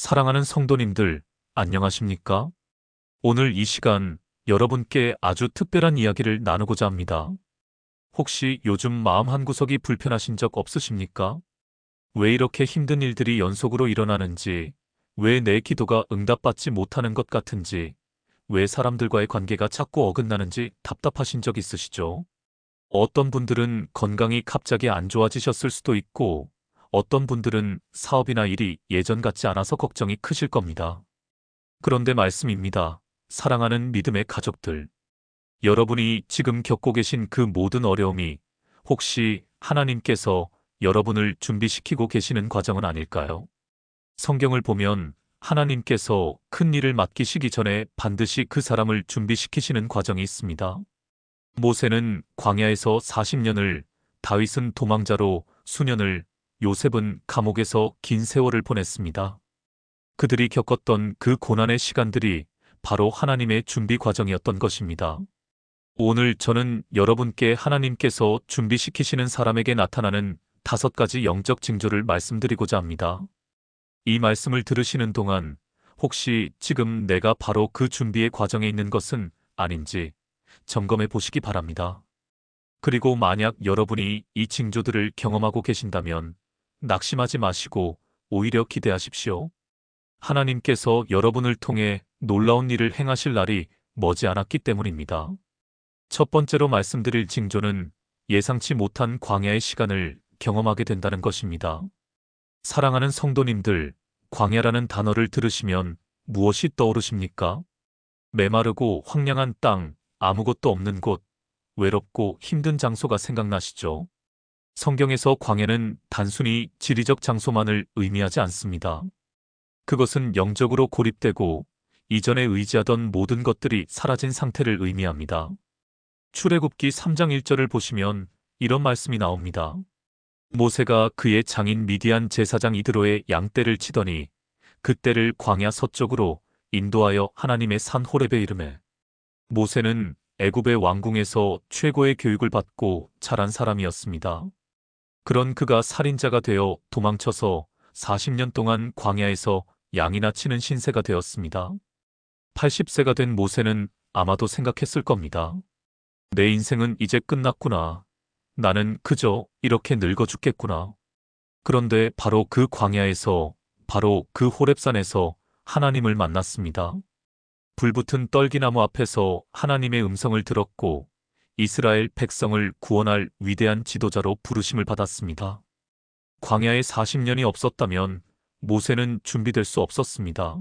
사랑하는 성도님들, 안녕하십니까? 오늘 이 시간 여러분께 아주 특별한 이야기를 나누고자 합니다. 혹시 요즘 마음 한구석이 불편하신 적 없으십니까? 왜 이렇게 힘든 일들이 연속으로 일어나는지, 왜 내 기도가 응답받지 못하는 것 같은지, 왜 사람들과의 관계가 자꾸 어긋나는지 답답하신 적 있으시죠? 어떤 분들은 건강이 갑자기 안 좋아지셨을 수도 있고, 어떤 분들은 사업이나 일이 예전 같지 않아서 걱정이 크실 겁니다. 그런데 말씀입니다. 사랑하는 믿음의 가족들. 여러분이 지금 겪고 계신 그 모든 어려움이 혹시 하나님께서 여러분을 준비시키고 계시는 과정은 아닐까요? 성경을 보면 하나님께서 큰 일을 맡기시기 전에 반드시 그 사람을 준비시키시는 과정이 있습니다. 모세는 광야에서 40년을, 다윗은 도망자로 수년을, 요셉은 감옥에서 긴 세월을 보냈습니다. 그들이 겪었던 그 고난의 시간들이 바로 하나님의 준비 과정이었던 것입니다. 오늘 저는 여러분께 하나님께서 준비시키시는 사람에게 나타나는 5가지 영적 징조를 말씀드리고자 합니다. 이 말씀을 들으시는 동안 혹시 지금 내가 바로 그 준비의 과정에 있는 것은 아닌지 점검해 보시기 바랍니다. 그리고 만약 여러분이 이 징조들을 경험하고 계신다면 낙심하지 마시고 오히려 기대하십시오. 하나님께서 여러분을 통해 놀라운 일을 행하실 날이 머지않았기 때문입니다. 첫 번째로 말씀드릴 징조는 예상치 못한 광야의 시간을 경험하게 된다는 것입니다. 사랑하는 성도님들, 광야라는 단어를 들으시면 무엇이 떠오르십니까? 메마르고 황량한 땅, 아무것도 없는 곳, 외롭고 힘든 장소가 생각나시죠? 성경에서 광야는 단순히 지리적 장소만을 의미하지 않습니다. 그것은 영적으로 고립되고 이전에 의지하던 모든 것들이 사라진 상태를 의미합니다. 출애굽기 3장 1절을 보시면 이런 말씀이 나옵니다. 모세가 그의 장인 미디안 제사장 이드로의 양떼를 치더니 그 떼를 광야 서쪽으로 인도하여 하나님의 산 호렙에 이르매. 모세는 애굽의 왕궁에서 최고의 교육을 받고 자란 사람이었습니다. 그런 그가 살인자가 되어 도망쳐서 40년 동안 광야에서 양이나 치는 신세가 되었습니다. 80세가 된 모세는 아마도 생각했을 겁니다. 내 인생은 이제 끝났구나. 나는 그저 이렇게 늙어 죽겠구나. 그런데 바로 그 광야에서, 바로 그 호렙산에서 하나님을 만났습니다. 불붙은 떨기나무 앞에서 하나님의 음성을 들었고 이스라엘 백성을 구원할 위대한 지도자로 부르심을 받았습니다. 광야에 40년이 없었다면 모세는 준비될 수 없었습니다.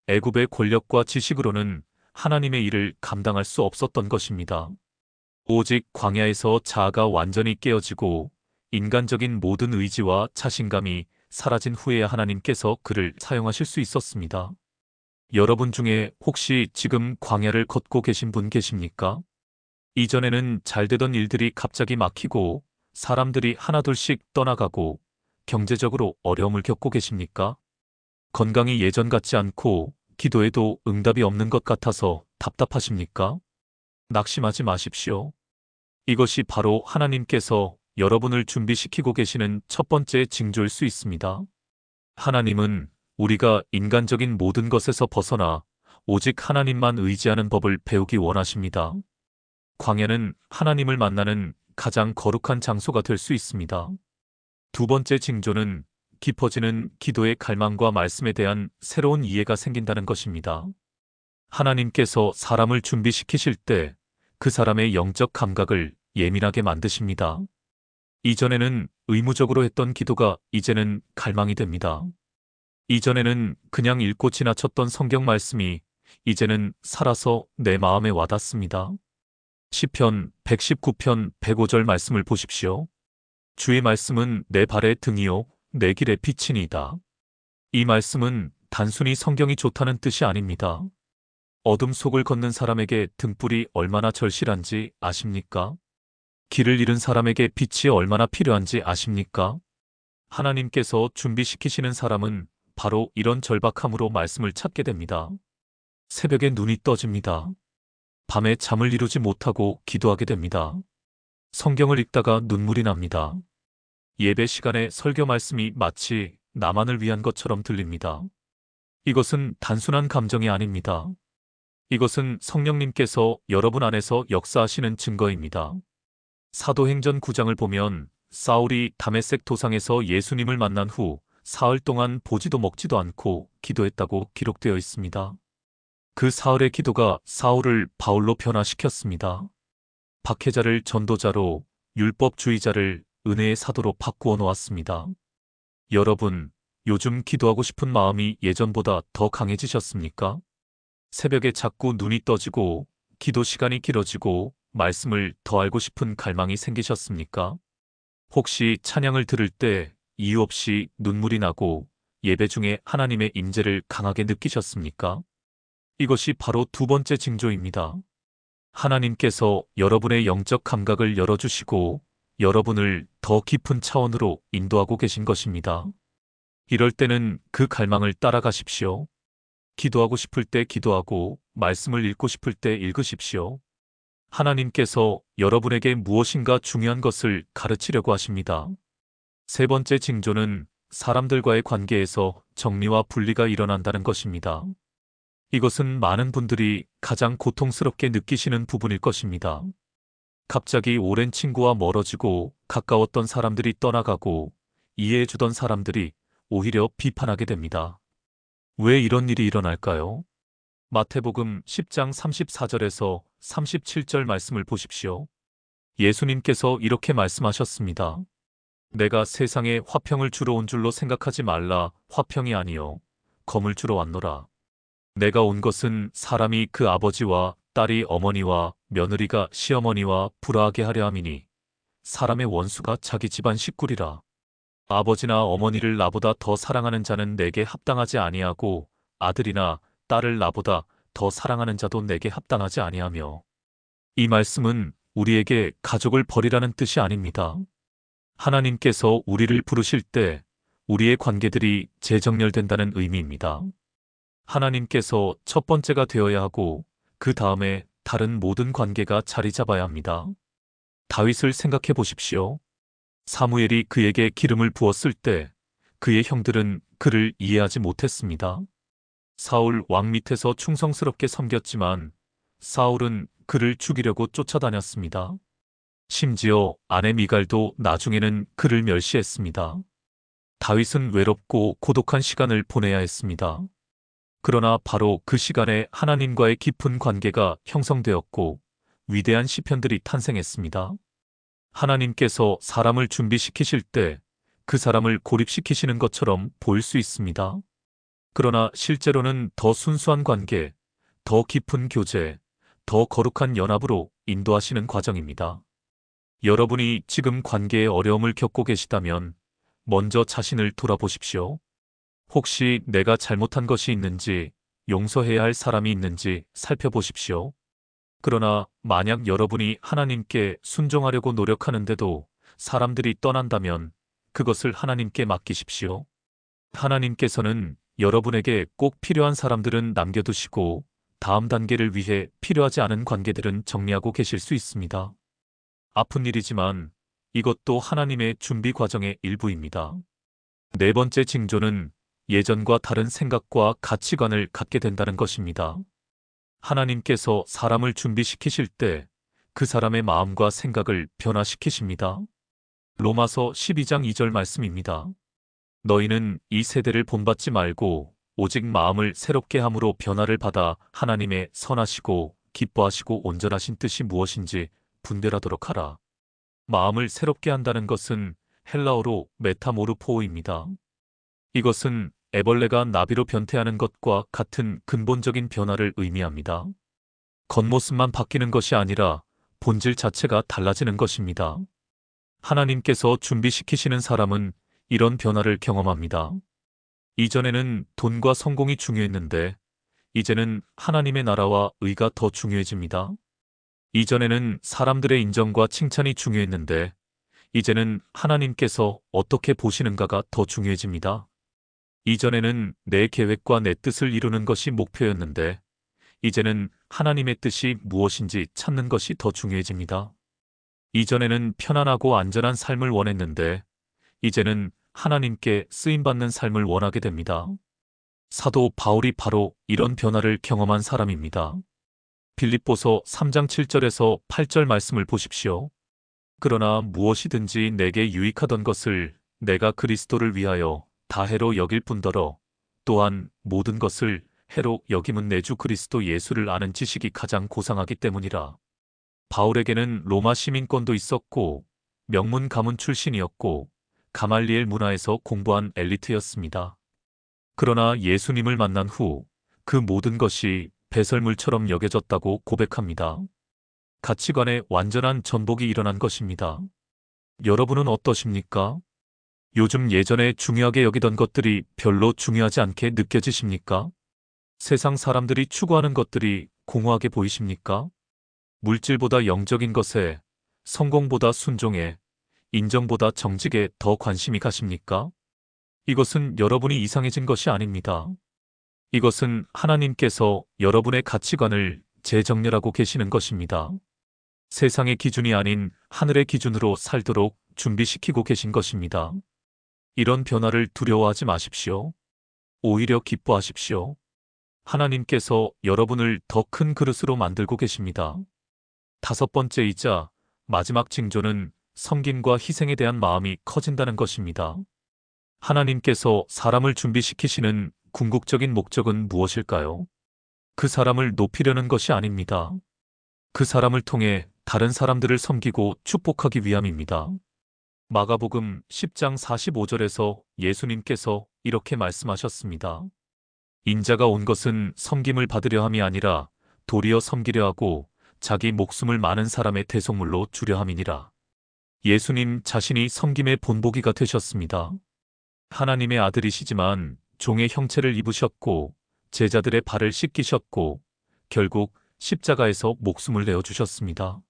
애굽의 권력과 지식으로는 하나님의 일을 감당할 수 없었던 것입니다. 오직 광야에서 자아가 완전히 깨어지고 인간적인 모든 의지와 자신감이 사라진 후에야 하나님께서 그를 사용하실 수 있었습니다. 여러분 중에 혹시 지금 광야를 걷고 계신 분 계십니까? 이전에는 잘 되던 일들이 갑자기 막히고 사람들이 하나둘씩 떠나가고 경제적으로 어려움을 겪고 계십니까? 건강이 예전 같지 않고 기도에도 응답이 없는 것 같아서 답답하십니까? 낙심하지 마십시오. 이것이 바로 하나님께서 여러분을 준비시키고 계시는 첫 번째 징조일 수 있습니다. 하나님은 우리가 인간적인 모든 것에서 벗어나 오직 하나님만 의지하는 법을 배우기 원하십니다. 광야는 하나님을 만나는 가장 거룩한 장소가 될 수 있습니다. 두 번째 징조는 깊어지는 기도의 갈망과 말씀에 대한 새로운 이해가 생긴다는 것입니다. 하나님께서 사람을 준비시키실 때 그 사람의 영적 감각을 예민하게 만드십니다. 이전에는 의무적으로 했던 기도가 이제는 갈망이 됩니다. 이전에는 그냥 읽고 지나쳤던 성경 말씀이 이제는 살아서 내 마음에 와닿습니다. 시편 119편 105절 말씀을 보십시오. 주의 말씀은 내 발의 등이요 내 길의 빛이니이다. 이 말씀은 단순히 성경이 좋다는 뜻이 아닙니다. 어둠 속을 걷는 사람에게 등불이 얼마나 절실한지 아십니까? 길을 잃은 사람에게 빛이 얼마나 필요한지 아십니까? 하나님께서 준비시키시는 사람은 바로 이런 절박함으로 말씀을 찾게 됩니다. 새벽에 눈이 떠집니다. 밤에 잠을 이루지 못하고 기도하게 됩니다. 성경을 읽다가 눈물이 납니다. 예배 시간에 설교 말씀이 마치 나만을 위한 것처럼 들립니다. 이것은 단순한 감정이 아닙니다. 이것은 성령님께서 여러분 안에서 역사하시는 증거입니다. 사도행전 9장을 보면 사울이 다메섹 도상에서 예수님을 만난 후 사흘 동안 보지도 먹지도 않고 기도했다고 기록되어 있습니다. 그 사흘의 기도가 사울을 바울로 변화시켰습니다. 박해자를 전도자로, 율법주의자를 은혜의 사도로 바꾸어 놓았습니다. 여러분, 요즘 기도하고 싶은 마음이 예전보다 더 강해지셨습니까? 새벽에 자꾸 눈이 떠지고, 기도 시간이 길어지고, 말씀을 더 알고 싶은 갈망이 생기셨습니까? 혹시 찬양을 들을 때 이유 없이 눈물이 나고 예배 중에 하나님의 임재를 강하게 느끼셨습니까? 이것이 바로 두 번째 징조입니다. 하나님께서 여러분의 영적 감각을 열어주시고 여러분을 더 깊은 차원으로 인도하고 계신 것입니다. 이럴 때는 그 갈망을 따라가십시오. 기도하고 싶을 때 기도하고 말씀을 읽고 싶을 때 읽으십시오. 하나님께서 여러분에게 무엇인가 중요한 것을 가르치려고 하십니다. 세 번째 징조는 사람들과의 관계에서 정리와 분리가 일어난다는 것입니다. 이것은 많은 분들이 가장 고통스럽게 느끼시는 부분일 것입니다. 갑자기 오랜 친구와 멀어지고 가까웠던 사람들이 떠나가고 이해해주던 사람들이 오히려 비판하게 됩니다. 왜 이런 일이 일어날까요? 마태복음 10장 34절에서 37절 말씀을 보십시오. 예수님께서 이렇게 말씀하셨습니다. 내가 세상에 화평을 주러 온 줄로 생각하지 말라. 화평이 아니요 검을 주러 왔노라. 내가 온 것은 사람이 그 아버지와 딸이 어머니와 며느리가 시어머니와 불화하게 하려 함이니 사람의 원수가 자기 집안 식구리라. 아버지나 어머니를 나보다 더 사랑하는 자는 내게 합당하지 아니하고 아들이나 딸을 나보다 더 사랑하는 자도 내게 합당하지 아니하며. 이 말씀은 우리에게 가족을 버리라는 뜻이 아닙니다. 하나님께서 우리를 부르실 때 우리의 관계들이 재정렬된다는 의미입니다. 하나님께서 첫 번째가 되어야 하고 그 다음에 다른 모든 관계가 자리 잡아야 합니다. 다윗을 생각해 보십시오. 사무엘이 그에게 기름을 부었을 때 그의 형들은 그를 이해하지 못했습니다. 사울 왕 밑에서 충성스럽게 섬겼지만 사울은 그를 죽이려고 쫓아다녔습니다. 심지어 아내 미갈도 나중에는 그를 멸시했습니다. 다윗은 외롭고 고독한 시간을 보내야 했습니다. 그러나 바로 그 시간에 하나님과의 깊은 관계가 형성되었고 위대한 시편들이 탄생했습니다. 하나님께서 사람을 준비시키실 때 그 사람을 고립시키시는 것처럼 보일 수 있습니다. 그러나 실제로는 더 순수한 관계, 더 깊은 교제, 더 거룩한 연합으로 인도하시는 과정입니다. 여러분이 지금 관계에 어려움을 겪고 계시다면 먼저 자신을 돌아보십시오. 혹시 내가 잘못한 것이 있는지, 용서해야 할 사람이 있는지 살펴보십시오. 그러나 만약 여러분이 하나님께 순종하려고 노력하는데도 사람들이 떠난다면 그것을 하나님께 맡기십시오. 하나님께서는 여러분에게 꼭 필요한 사람들은 남겨두시고 다음 단계를 위해 필요하지 않은 관계들은 정리하고 계실 수 있습니다. 아픈 일이지만 이것도 하나님의 준비 과정의 일부입니다. 네 번째 징조는 예전과 다른 생각과 가치관을 갖게 된다는 것입니다. 하나님께서 사람을 준비시키실 때 그 사람의 마음과 생각을 변화시키십니다. 로마서 12장 2절 말씀입니다. 너희는 이 세대를 본받지 말고 오직 마음을 새롭게 함으로 변화를 받아 하나님의 선하시고 기뻐하시고 온전하신 뜻이 무엇인지 분별하도록 하라. 마음을 새롭게 한다는 것은 헬라어로 메타모르포입니다. 이것은 애벌레가 나비로 변태하는 것과 같은 근본적인 변화를 의미합니다. 겉모습만 바뀌는 것이 아니라 본질 자체가 달라지는 것입니다. 하나님께서 준비시키시는 사람은 이런 변화를 경험합니다. 이전에는 돈과 성공이 중요했는데 이제는 하나님의 나라와 의가 더 중요해집니다. 이전에는 사람들의 인정과 칭찬이 중요했는데 이제는 하나님께서 어떻게 보시는가가 더 중요해집니다. 이전에는 내 계획과 내 뜻을 이루는 것이 목표였는데 이제는 하나님의 뜻이 무엇인지 찾는 것이 더 중요해집니다. 이전에는 편안하고 안전한 삶을 원했는데 이제는 하나님께 쓰임받는 삶을 원하게 됩니다. 사도 바울이 바로 이런 변화를 경험한 사람입니다. 빌립보서 3장 7절에서 8절 말씀을 보십시오. 그러나 무엇이든지 내게 유익하던 것을 내가 그리스도를 위하여 다해로 여길 뿐더러 또한 모든 것을 해로 여김은 내 주 그리스도 예수를 아는 지식이 가장 고상하기 때문이라. 바울에게는 로마 시민권도 있었고 명문 가문 출신이었고 가말리엘 문화에서 공부한 엘리트였습니다. 그러나 예수님을 만난 후 그 모든 것이 배설물처럼 여겨졌다고 고백합니다. 가치관의 완전한 전복이 일어난 것입니다. 여러분은 어떠십니까? 요즘 예전에 중요하게 여기던 것들이 별로 중요하지 않게 느껴지십니까? 세상 사람들이 추구하는 것들이 공허하게 보이십니까? 물질보다 영적인 것에, 성공보다 순종에, 인정보다 정직에 더 관심이 가십니까? 이것은 여러분이 이상해진 것이 아닙니다. 이것은 하나님께서 여러분의 가치관을 재정렬하고 계시는 것입니다. 세상의 기준이 아닌 하늘의 기준으로 살도록 준비시키고 계신 것입니다. 이런 변화를 두려워하지 마십시오. 오히려 기뻐하십시오. 하나님께서 여러분을 더 큰 그릇으로 만들고 계십니다. 다섯 번째이자 마지막 징조는 섬김과 희생에 대한 마음이 커진다는 것입니다. 하나님께서 사람을 준비시키시는 궁극적인 목적은 무엇일까요? 그 사람을 높이려는 것이 아닙니다. 그 사람을 통해 다른 사람들을 섬기고 축복하기 위함입니다. 마가복음 10장 45절에서 예수님께서 이렇게 말씀하셨습니다. 인자가 온 것은 섬김을 받으려 함이 아니라 도리어 섬기려 하고 자기 목숨을 많은 사람의 대속물로 주려 함이니라. 예수님 자신이 섬김의 본보기가 되셨습니다. 하나님의 아들이시지만 종의 형체를 입으셨고 제자들의 발을 씻기셨고 결국 십자가에서 목숨을 내어주셨습니다.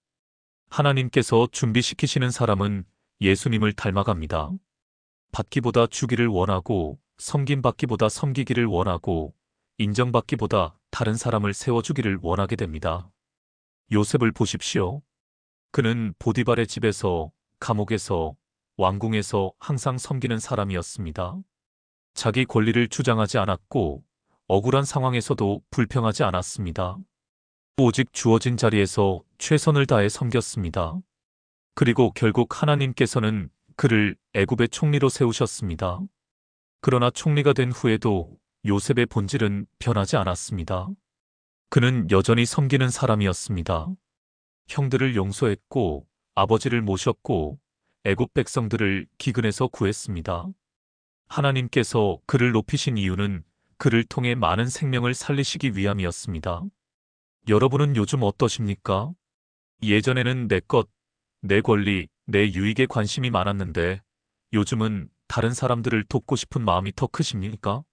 하나님께서 준비시키시는 사람은 예수님을 닮아갑니다. 받기보다 주기를 원하고 섬김받기보다 섬기기를 원하고 인정받기보다 다른 사람을 세워주기를 원하게 됩니다. 요셉을 보십시오. 그는 보디발의 집에서, 감옥에서, 왕궁에서 항상 섬기는 사람이었습니다. 자기 권리를 주장하지 않았고 억울한 상황에서도 불평하지 않았습니다. 오직 주어진 자리에서 최선을 다해 섬겼습니다. 그리고 결국 하나님께서는 그를 애굽의 총리로 세우셨습니다. 그러나 총리가 된 후에도 요셉의 본질은 변하지 않았습니다. 그는 여전히 섬기는 사람이었습니다. 형들을 용서했고 아버지를 모셨고 애굽 백성들을 기근에서 구했습니다. 하나님께서 그를 높이신 이유는 그를 통해 많은 생명을 살리시기 위함이었습니다. 여러분은 요즘 어떠십니까? 예전에는 내 것, 내 권리, 내 유익에 관심이 많았는데 요즘은 다른 사람들을 돕고 싶은 마음이 더 크십니까?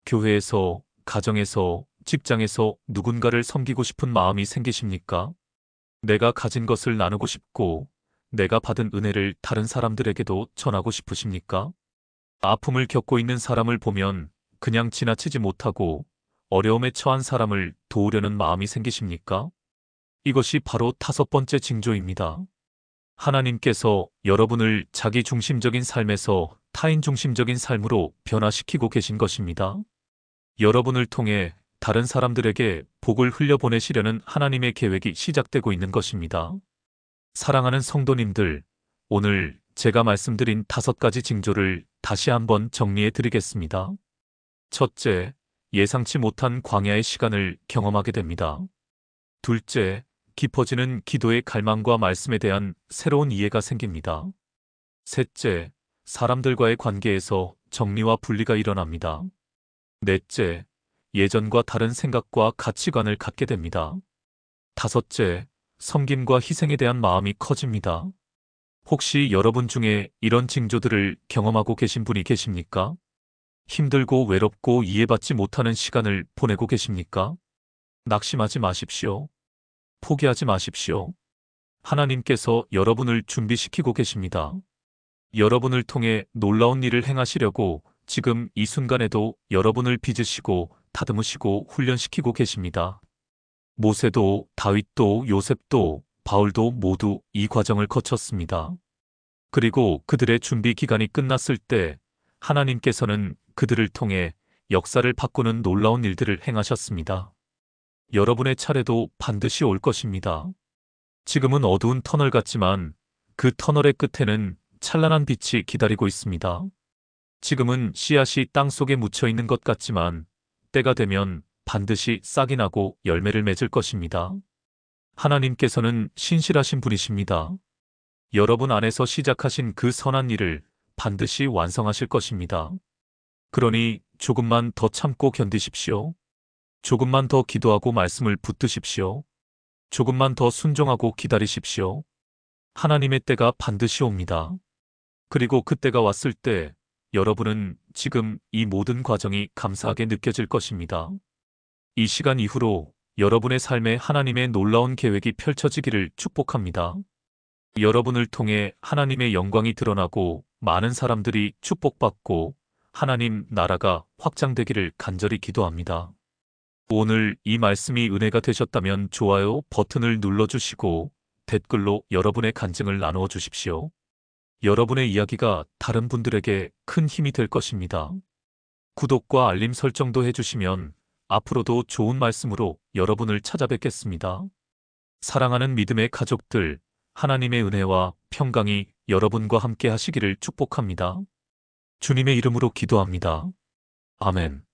교회에서, 가정에서, 직장에서 누군가를 섬기고 싶은 마음이 생기십니까? 내가 가진 것을 나누고 싶고 내가 받은 은혜를 다른 사람들에게도 전하고 싶으십니까? 아픔을 겪고 있는 사람을 보면 그냥 지나치지 못하고 어려움에 처한 사람을 도우려는 마음이 생기십니까? 이것이 바로 다섯 번째 징조입니다. 하나님께서 여러분을 자기 중심적인 삶에서 타인 중심적인 삶으로 변화시키고 계신 것입니다. 여러분을 통해 다른 사람들에게 복을 흘려보내시려는 하나님의 계획이 시작되고 있는 것입니다. 사랑하는 성도님들, 오늘 제가 말씀드린 다섯 가지 징조를 다시 한번 정리해 드리겠습니다. 첫째, 예상치 못한 광야의 시간을 경험하게 됩니다. 둘째, 깊어지는 기도의 갈망과 말씀에 대한 새로운 이해가 생깁니다. 셋째, 사람들과의 관계에서 정리와 분리가 일어납니다. 넷째, 예전과 다른 생각과 가치관을 갖게 됩니다. 다섯째, 섬김과 희생에 대한 마음이 커집니다. 혹시 여러분 중에 이런 징조들을 경험하고 계신 분이 계십니까? 힘들고 외롭고 이해받지 못하는 시간을 보내고 계십니까? 낙심하지 마십시오. 포기하지 마십시오. 하나님께서 여러분을 준비시키고 계십니다. 여러분을 통해 놀라운 일을 행하시려고 지금 이 순간에도 여러분을 빚으시고 다듬으시고 훈련시키고 계십니다. 모세도 다윗도 요셉도 바울도 모두 이 과정을 거쳤습니다. 그리고 그들의 준비 기간이 끝났을 때 하나님께서는 그들을 통해 역사를 바꾸는 놀라운 일들을 행하셨습니다. 여러분의 차례도 반드시 올 것입니다. 지금은 어두운 터널 같지만 그 터널의 끝에는 찬란한 빛이 기다리고 있습니다. 지금은 씨앗이 땅 속에 묻혀 있는 것 같지만 때가 되면 반드시 싹이 나고 열매를 맺을 것입니다. 하나님께서는 신실하신 분이십니다. 여러분 안에서 시작하신 그 선한 일을 반드시 완성하실 것입니다. 그러니 조금만 더 참고 견디십시오. 조금만 더 기도하고 말씀을 붙드십시오. 조금만 더 순종하고 기다리십시오. 하나님의 때가 반드시 옵니다. 그리고 그 때가 왔을 때 여러분은 지금 이 모든 과정이 감사하게 느껴질 것입니다. 이 시간 이후로 여러분의 삶에 하나님의 놀라운 계획이 펼쳐지기를 축복합니다. 여러분을 통해 하나님의 영광이 드러나고 많은 사람들이 축복받고 하나님 나라가 확장되기를 간절히 기도합니다. 오늘 이 말씀이 은혜가 되셨다면 좋아요 버튼을 눌러주시고 댓글로 여러분의 간증을 나누어 주십시오. 여러분의 이야기가 다른 분들에게 큰 힘이 될 것입니다. 구독과 알림 설정도 해주시면 앞으로도 좋은 말씀으로 여러분을 찾아뵙겠습니다. 사랑하는 믿음의 가족들, 하나님의 은혜와 평강이 여러분과 함께 하시기를 축복합니다. 주님의 이름으로 기도합니다. 아멘.